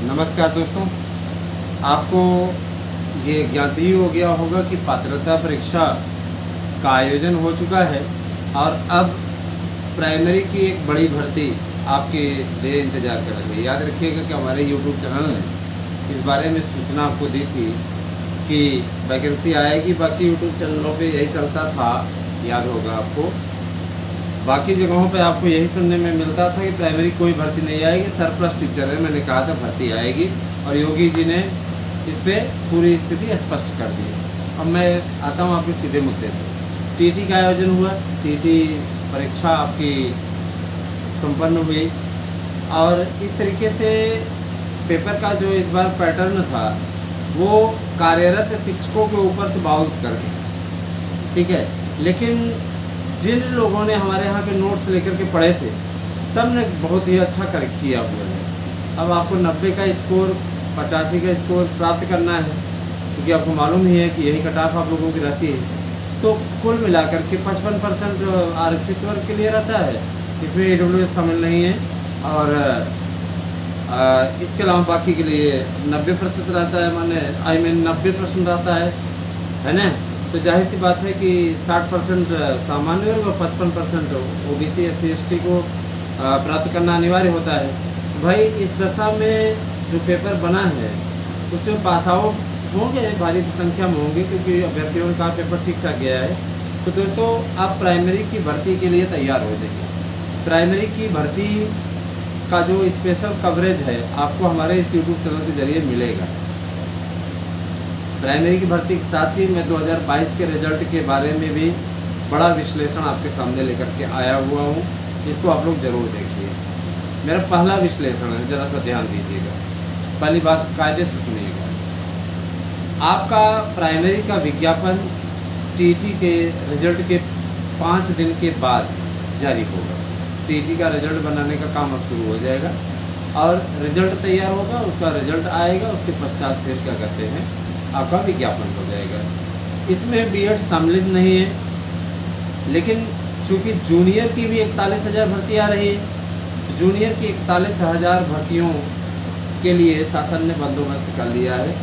नमस्कार दोस्तों, आपको ये ज्ञात ही हो गया होगा कि पात्रता परीक्षा का आयोजन हो चुका है और अब प्राइमरी की एक बड़ी भर्ती आपके लिए इंतज़ार कर रही है। याद रखिएगा कि हमारे यूट्यूब चैनल ने इस बारे में सूचना आपको दी थी कि वैकेंसी आएगी। बाकी यूट्यूब चैनलों पे यही चलता था, याद होगा आपको। बाकी जगहों पे आपको यही सुनने में मिलता था कि प्राइमरी कोई भर्ती नहीं आएगी, सरप्लस टीचर है। मैंने कहा था भर्ती आएगी और योगी जी ने इस पर पूरी स्थिति स्पष्ट कर दी। अब मैं आता हूँ आपके सीधे मुद्दे पर। टीटी का आयोजन हुआ, टीटी परीक्षा आपकी संपन्न हुई और इस तरीके से पेपर का जो इस बार पैटर्न था वो कार्यरत शिक्षकों के ऊपर से बाउंस कर गया, ठीक है। लेकिन जिन लोगों ने हमारे यहाँ के नोट्स लेकर के पढ़े थे, सब ने बहुत ही अच्छा करेक्ट किया हुआ है। अब आपको 90 का स्कोर, 85 का स्कोर प्राप्त करना है, क्योंकि आपको मालूम ही है कि यही कट ऑफ आप लोगों की रहती है। तो कुल मिलाकर के 55% आरक्षित वर्ग के लिए रहता है, इसमें AWS शामिल नहीं है। और इसके अलावा बाकी के लिए 90% रहता है, माने 90% रहता है ना। तो जाहिर सी बात है कि 60% सामान्य वर्ग और 55% OBC SC ST को प्राप्त करना अनिवार्य होता है। भाई इस दशा में जो पेपर बना है उसमें पास आउट होंगे, भारी संख्या में होंगे, क्योंकि अभ्यर्थियों का पेपर ठीक ठाक गया है। तो दोस्तों, आप प्राइमरी की भर्ती के लिए तैयार हो जाइए। प्राइमरी की भर्ती का जो स्पेशल कवरेज है आपको हमारे इस यूट्यूब चैनल के जरिए मिलेगा। प्राइमरी की भर्ती के साथ ही मैं 2022 के रिजल्ट के बारे में भी बड़ा विश्लेषण आपके सामने लेकर के आया हुआ हूँ। इसको आप लोग ज़रूर देखिए। मेरा पहला विश्लेषण है, ज़रा सा ध्यान दीजिएगा। पहली बात कायदे से सुनिएगा। आपका प्राइमरी का विज्ञापन टीटी के रिजल्ट के 5 दिन के बाद जारी होगा। टीटी का रिजल्ट बनाने का काम अब शुरू हो जाएगा और रिजल्ट तैयार होगा, उसका रिजल्ट आएगा, उसके पश्चात फिर क्या कहते हैं, आपका विज्ञापन हो जाएगा। इसमें बीएड सम्मिलित नहीं है, लेकिन चूँकि जूनियर की भी 41,000 भर्ती आ रही है, जूनियर की 41,000 भर्तियों के लिए शासन ने बंदोबस्त कर लिया है।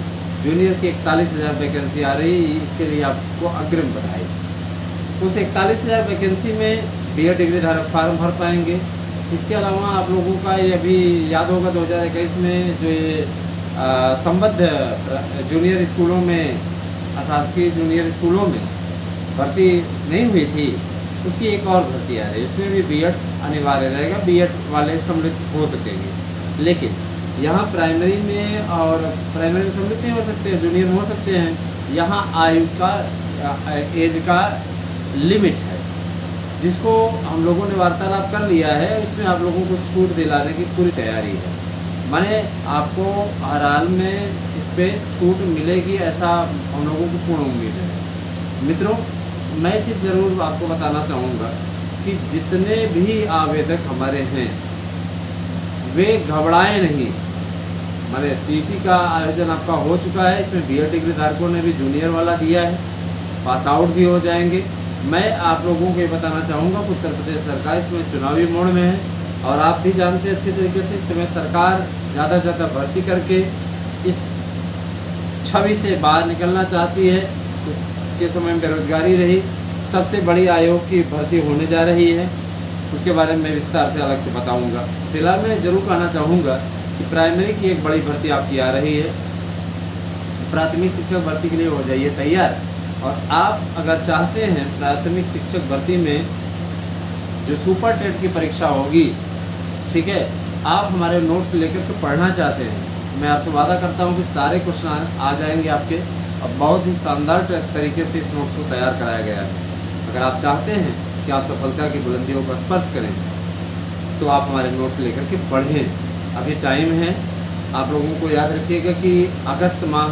जूनियर की 41,000 वैकेंसी आ रही है, इसके लिए आपको अग्रिम बधाई। उस 41,000 वैकेंसी में बीएड डिग्री धारक फार्म भर पाएंगे। इसके अलावा आप लोगों का ये अभी याद होगा 2021 में जो ये संबद्ध जूनियर स्कूलों में, अशासकीय जूनियर स्कूलों में भर्ती नहीं हुई थी, उसकी एक और भर्ती आ रही है। इसमें भी बीएड अनिवार्य रहेगा, बीएड वाले सम्मिलित हो सकेंगे। लेकिन यहाँ प्राइमरी में और प्राइमरी में सम्मिलित नहीं हो सकते, जूनियर में हो सकते हैं। यहाँ आयु का, एज का लिमिट है, जिसको हम लोगों ने वार्तालाप कर लिया है। इसमें आप लोगों को छूट दिलाने की पूरी तैयारी है। माने आपको हर हाल में इस पर छूट मिलेगी, ऐसा हम लोगों को पूर्ण उम्मीद है। मित्रों, मैं चीज़ ज़रूर आपको बताना चाहूँगा कि जितने भी आवेदक हमारे हैं वे घबराएं नहीं। माने टीटी का आयोजन आपका हो चुका है, इसमें बीएड डिग्री धारकों ने भी जूनियर वाला दिया है, पास आउट भी हो जाएंगे। मैं आप लोगों को ये बताना चाहूँगा कि उत्तर प्रदेश सरकार इसमें चुनावी मोड़ में है और आप भी जानते हैं अच्छे तरीके से, इस समय सरकार ज़्यादा से ज़्यादा भर्ती करके इस छवि से बाहर निकलना चाहती है। उसके समय में बेरोजगारी रही, सबसे बड़ी आयोग की भर्ती होने जा रही है, उसके बारे में मैं विस्तार से अलग से बताऊंगा। फिलहाल मैं ज़रूर कहना चाहूँगा कि प्राइमरी की एक बड़ी भर्ती आपकी आ रही है। प्राथमिक शिक्षक भर्ती के लिए हो जाइए तैयार। और आप अगर चाहते हैं प्राथमिक शिक्षक भर्ती में जो सुपर टेट की परीक्षा होगी, ठीक है, आप हमारे नोट्स लेकर के पढ़ना चाहते हैं, मैं आपसे वादा करता हूं कि सारे क्वेश्चन आ जाएंगे आपके, और बहुत ही शानदार तरीके से इस नोट्स को तैयार कराया गया है। अगर आप चाहते हैं कि आप सफलता की बुलंदियों को स्पर्श करें तो आप हमारे नोट्स लेकर के पढ़ें। अभी टाइम है। आप लोगों को याद रखिएगा कि अगस्त माह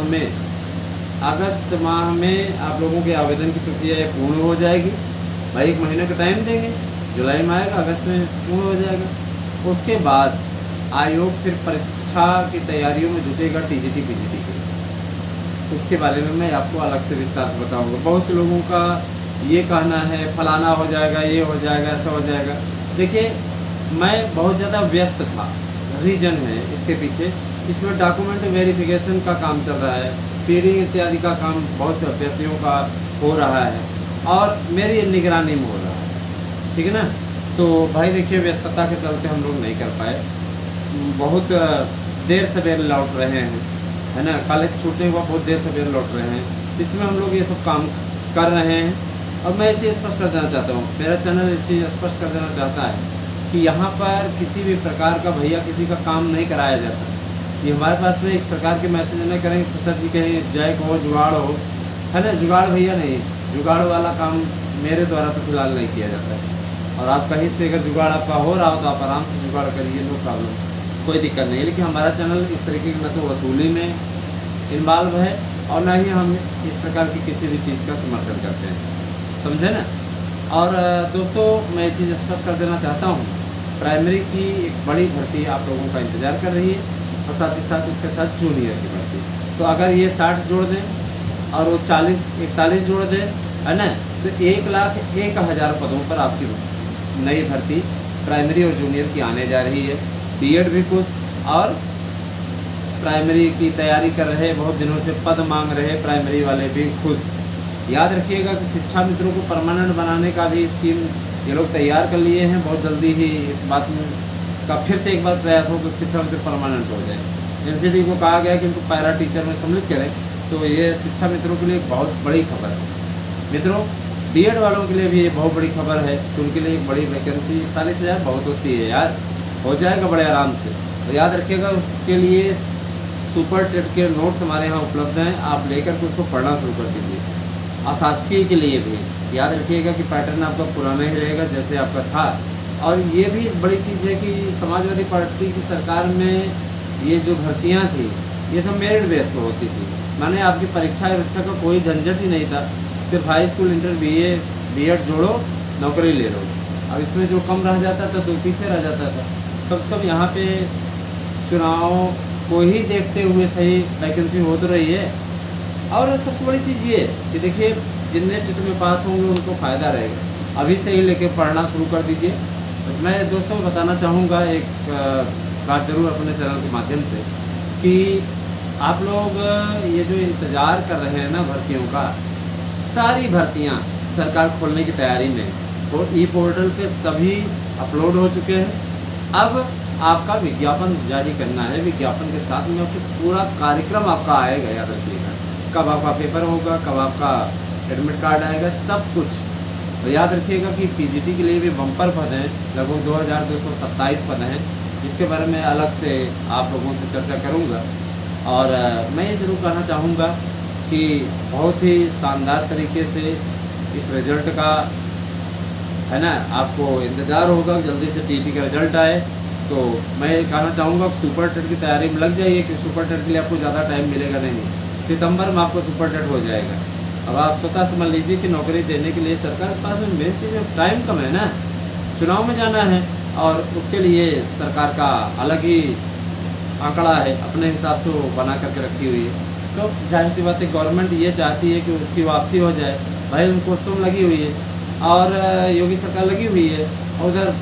में आप लोगों के आवेदन की प्रक्रिया पूर्ण हो जाएगी। भाई 1 महीने का टाइम देंगे, जुलाई में आएगा, अगस्त में पूर्ण हो जाएगा। उसके बाद आयोग फिर परीक्षा की तैयारियों में जुटेगा टीजीटी पीजीटी के। उसके बारे में मैं आपको अलग से विस्तार से बताऊंगा। बहुत से लोगों का ये कहना है फलाना हो जाएगा, ये हो जाएगा, ऐसा हो जाएगा। देखिए, मैं बहुत ज़्यादा व्यस्त था, रीजन है इसके पीछे, इसमें डॉक्यूमेंट वेरिफिकेशन का काम चल रहा है, फीडिंग इत्यादि का काम बहुत से अभ्यर्थियों का हो रहा है और मेरी निगरानी में हो रहा है, ठीक है ना। तो भाई देखिए, व्यस्तता के चलते हम लोग नहीं कर पाए, बहुत देर सवेर लौट रहे हैं, है ना। कॉलेज छूटने के बाद बहुत देर सवेर लौट रहे हैं, इसमें हम लोग ये सब काम कर रहे हैं। और मैं ये चीज़ स्पष्ट कर देना चाहता हूँ, मेरा चैनल इस चीज़ स्पष्ट कर देना चाहता है कि यहाँ पर किसी भी प्रकार का भैया किसी का काम नहीं कराया जाता। ये हमारे पास में इस प्रकार के मैसेज नहीं करेंगे कि सर जी कहीं जैक हो, जुगाड़ हो, है ना। जुगाड़ भैया नहीं, जुगाड़ वाला काम मेरे द्वारा तो फिलहाल नहीं किया जाता है। और आप कहीं से अगर जुगाड़ आपका हो रहा हो तो आप आराम से जुगाड़ करिए, नो प्रॉब्लम, कोई दिक्कत नहीं है। लेकिन हमारा चैनल इस तरीके की न तो वसूली में इन्वॉल्व है और ना ही हम इस प्रकार की किसी भी चीज़ का समर्थन करते हैं, समझे ना। और दोस्तों, मैं ये चीज़ स्पष्ट कर देना चाहता हूँ, प्राइमरी की एक बड़ी भर्ती आप लोगों का इंतज़ार कर रही है और साथ ही साथ उसके साथ जूनियर की भर्ती। तो अगर ये 60 जोड़ दें और वो 40-41 जोड़ दें, है ना, तो 1,01,000 पदों पर आपकी नई भर्ती प्राइमरी और जूनियर की आने जा रही है। बीएड भी खुश और प्राइमरी की तैयारी कर रहे, बहुत दिनों से पद मांग रहे प्राइमरी वाले भी खुश। याद रखिएगा कि शिक्षा मित्रों को परमानेंट बनाने का भी स्कीम ये लोग तैयार कर लिए हैं। बहुत जल्दी ही इस बात में का फिर से एक बार प्रयास हो कि शिक्षा मित्र परमानेंट हो जाए। एनसीटी को कहा गया कि उनको पैरा टीचर में सम्मिलित करें, तो ये शिक्षा मित्रों के लिए एक बहुत बड़ी खबर है। मित्रों, बीएड वालों के लिए भी ये बहुत बड़ी खबर है कि उनके लिए एक बड़ी वैकेंसी 41,000 बहुत होती है यार, हो जाएगा बड़े आराम से। तो याद रखिएगा, उसके लिए सुपर टेट के नोट्स हमारे यहाँ उपलब्ध हैं, आप लेकर के उसको पढ़ना शुरू कर दीजिए। अशासकीय के लिए भी याद रखिएगा कि पैटर्न आपका पुराना ही रहेगा जैसे आपका था। और ये भी बड़ी चीज़ है कि समाजवादी पार्टी की सरकार में ये जो भर्तियाँ थी ये सब मेरिट बेस पर होती थी, माने आपकी परीक्षा का कोई झंझट ही नहीं था, सिर्फ हाई स्कूल, इंटर, बीएड जोड़ो, नौकरी ले लो। अब इसमें जो कम रह जाता था तो पीछे रह जाता था। कम से कम यहाँ पे चुनाव को ही देखते हुए सही वैकेंसी हो तो रही है। और सबसे बड़ी चीज़ ये कि देखिए, जितने टेट में पास होंगे उनको फ़ायदा रहेगा, अभी से ही लेके पढ़ना शुरू कर दीजिए। तो मैं दोस्तों को बताना चाहूँगा एक बात ज़रूर अपने चैनल के माध्यम से कि आप लोग ये जो इंतज़ार कर रहे हैं ना भर्तियों का, सारी भर्तियाँ सरकार खोलने की तैयारी में, तो ई पोर्टल पे सभी अपलोड हो चुके हैं। अब आपका विज्ञापन जारी करना है, विज्ञापन के साथ में आपको पूरा कार्यक्रम आपका आएगा, याद रखिएगा। कब आपका पेपर होगा, कब आपका एडमिट कार्ड आएगा, सब कुछ। और याद रखिएगा कि पीजीटी के लिए भी बम्पर पद हैं, लगभग 2227 पद हैं, जिसके बारे में अलग से आप लोगों से चर्चा करूंगा। और मैं ये ज़रूर कहना चाहूँगा कि बहुत ही शानदार तरीके से इस रिज़ल्ट का, है ना, आपको इंतज़ार होगा जल्दी से टीटी का रिज़ल्ट आए। तो मैं ये कहना चाहूँगा सुपर टेट की तैयारी में लग जाइए कि सुपर टेट के लिए आपको ज़्यादा टाइम मिलेगा नहीं, सितंबर में आपको सुपर टेट हो जाएगा। अब आप स्वतः समझ लीजिए कि नौकरी देने के लिए सरकार के पास में मेन चीज़ टाइम कम है ना, चुनाव में जाना है और उसके लिए सरकार का अलग ही आंकड़ा है, अपने हिसाब से वो बना करके रखी हुई है। तो जाहिर सी बात है, गवर्नमेंट ये चाहती है कि उसकी वापसी हो जाए। भाई उनको तो लगी हुई है और योगी सरकार लगी हुई है, और उधर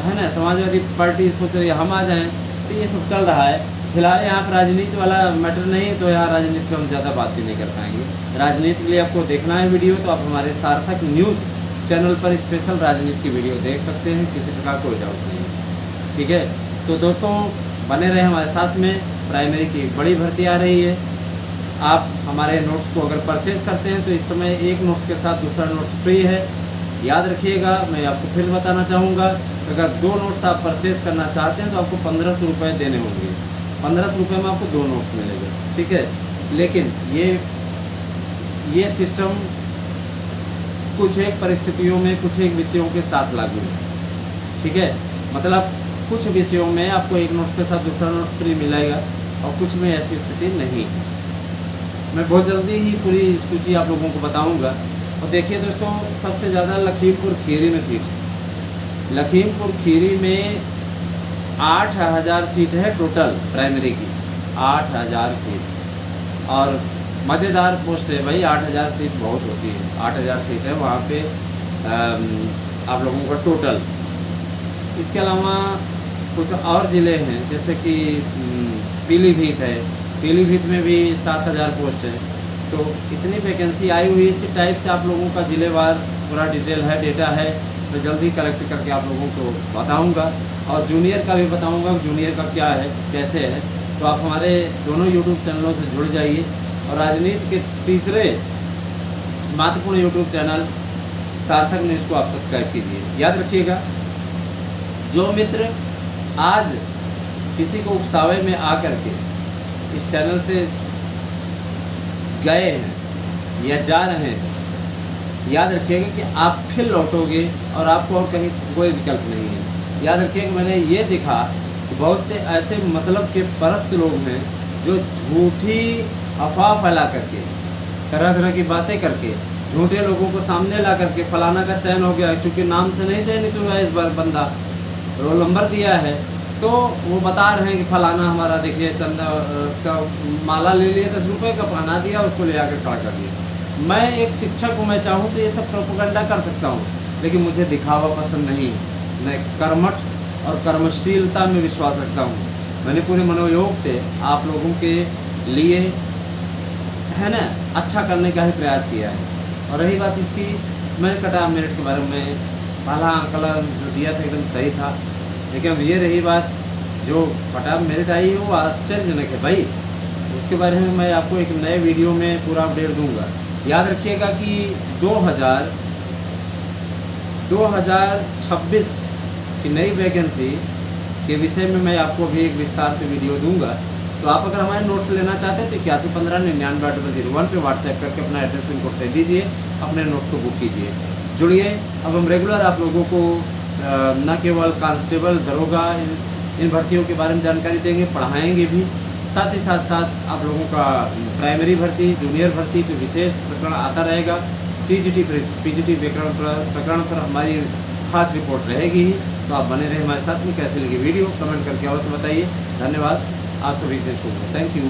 है ना समाजवादी पार्टी सोच रही है हम आ जाएं, तो ये सब चल रहा है। फिलहाल यहाँ पर राजनीति वाला मैटर नहीं है, तो यहाँ राजनीति पर हम ज़्यादा बात भी नहीं कर पाएंगे। राजनीति के लिए आपको देखना है वीडियो, तो आप हमारे सार्थक न्यूज़ चैनल पर स्पेशल राजनीति की वीडियो देख सकते हैं, किसी प्रकार कोई डाउट नहीं है, ठीक है। तो दोस्तों बने रहे हमारे साथ में, प्राइमरी की बड़ी भर्ती आ रही है। आप हमारे नोट्स को अगर परचेज़ करते हैं तो इस समय एक नोट्स के साथ दूसरा नोट्स फ्री है। याद रखिएगा, मैं आपको फिर बताना चाहूँगा, अगर 2 नोट्स आप परचेज़ करना चाहते हैं तो आपको 1500 रुपये देने होंगे। 1500 रुपये में आपको 2 नोट्स मिलेंगे, ठीक है। लेकिन ये सिस्टम कुछ एक परिस्थितियों में, कुछ एक विषयों के साथ लागू है, ठीक है। मतलब कुछ विषयों में आपको एक नोट्स के साथ दूसरा नोट्स फ्री मिलेगा और कुछ में ऐसी स्थिति नहीं है। मैं बहुत जल्दी ही पूरी सूची आप लोगों को बताऊंगा। और देखिए दोस्तों, सबसे ज़्यादा लखीमपुर खीरी में सीट है। लखीमपुर खीरी में 8000 सीट है टोटल प्राइमरी की, 8000 सीट। और मज़ेदार पोस्ट है भाई, 8000 सीट बहुत होती है, 8000 सीट है वहाँ पे आप लोगों का टोटल। इसके अलावा कुछ और ज़िले हैं जैसे कि पीलीभीत है, पीलीभीत में भी 7000 पोस्ट है। तो इतनी वैकेंसी आई हुई, इसी टाइप से आप लोगों का ज़िलेवार पूरा डिटेल है, डेटा है, मैं जल्दी कलेक्ट करके आप लोगों को बताऊंगा। और जूनियर का भी बताऊंगा, जूनियर का क्या है, कैसे है। तो आप हमारे दोनों यूट्यूब चैनलों से जुड़ जाइए और राजनीति के तीसरे महत्वपूर्ण यूट्यूब चैनल सार्थक न्यूज़ को आप सब्सक्राइब कीजिए। याद रखिएगा, जो मित्र आज किसी को उकसावे में आकर के इस चैनल से गए हैं या जा रहे हैं, याद रखिएगा कि आप फिर लौटोगे और आपको और कहीं कोई विकल्प नहीं है। याद रखिएगा, मैंने ये देखा कि बहुत से ऐसे मतलब के परस्त लोग हैं जो झूठी अफवाह फैला करके, तरह तरह की बातें करके, झूठे लोगों को सामने ला करके फलाना का चयन हो गया, चूँकि नाम से नहीं चयनित हुआ है इस बार बंदा, रोल नंबर दिया है, तो वो बता रहे हैं कि फलाना हमारा देखिए चंदा माला ले लिए 10 रुपये का, पहना दिया, उसको ले आकर खड़ा कर दिया। मैं एक शिक्षक हूँ, मैं चाहूँ तो ये सब प्रोपेगेंडा कर सकता हूँ, लेकिन मुझे दिखावा पसंद नहीं। मैं कर्मठ और कर्मशीलता में विश्वास रखता हूँ। मैंने पूरे मनोयोग से आप लोगों के लिए है ना अच्छा करने का ही प्रयास किया है। और रही बात इसकी, मैंने कटा मेरिट के बारे में पहला आंकलन जो दिया था एकदम सही था, लेकिन अब ये रही बात, जो कटा मेरिट आई है वो आश्चर्यजनक है भाई। उसके बारे में मैं आपको एक नए वीडियो में पूरा अपडेट दूंगा। याद रखिएगा कि 2026 की नई वैकेंसी के विषय में मैं आपको भी एक विस्तार से वीडियो दूंगा। तो आप अगर हमारे नोट्स लेना चाहते हैं तो 8115998801 पे व्हाट्सएप करके अपना एड्रेस पिन कोड सही दीजिए, अपने नोट्स को बुक कीजिए। जुड़िए। अब हम रेगुलर आप लोगों को न केवल कांस्टेबल, दरोगा, इन भर्तियों के बारे में जानकारी देंगे, पढ़ाएंगे भी, साथ ही साथ आप लोगों का प्राइमरी भर्ती, जूनियर भर्ती पे विशेष प्रकरण आता रहेगा। टीजीटी पीजीटी प्रकरण पर हमारी खास रिपोर्ट रहेगी ही। तो आप बने रहे हमारे साथ में। कैसे लगी वीडियो कमेंट करके अवश्य बताइए। धन्यवाद। आप सभी दिन शुभ हो। Thank you.